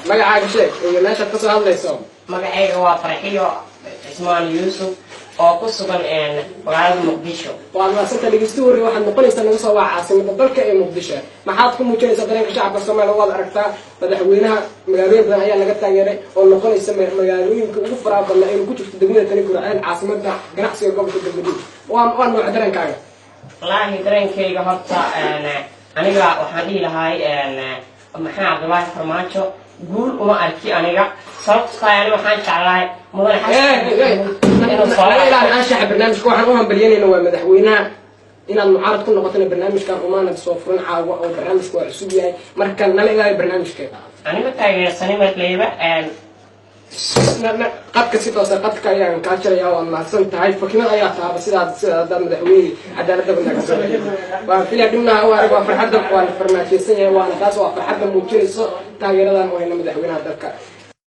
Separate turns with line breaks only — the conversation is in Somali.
magacaaga sheeg iyo meeshaad ka soo hadlayso.
magacayga waa Farxiyo Ismaan Yuusuf oo ku sugan magaalada Muqdisho.
waa maasanta dhageysto warri waxaad noqonaysaa naga soo waa caasimada dalka ee Muqdisho. maxaad ku muujinaysaa dareenka shacabka Soomaaliya waad aragtaa madaxweynaha magaalooyin badan ayaa laga taageeray oo noqonaysa magaalooyinka ugu faraha badan ee ku jirta degmada Tani Gurceel caasimada ganacsiga gobolka Galmudug. waa nooc dareenkaaga.
wallaahi dareenkayga horta aniga waxaan dhihi lahay maxaa Cabdullaahi Farmaajo guul uma arki aniga sababtoo ah waxaan jeclahay mudan
xasan anshaxa barnaamijka waxaan u hambalyeynayna waa madaxweynaha inaad mucaarad ku noqotana barnaamijkan umaanad soo furan caawa oo barnaamijku waa cusub yahay marka nala ilaahay barnaamijkeeda
aniga taageersanay madleyba
qadka si toosa qadka ayaan kaa jirayaa waad mahadsan tahay fakiman ayaa taaba sidaad madaxweyne cadaaladda wanaagsan waa filaa dhibnaha u arag waa farxadda waa la farmaajeysan yahay waana taas waa farxadda muujinayso taageeradan wayna madaxweynaha dalka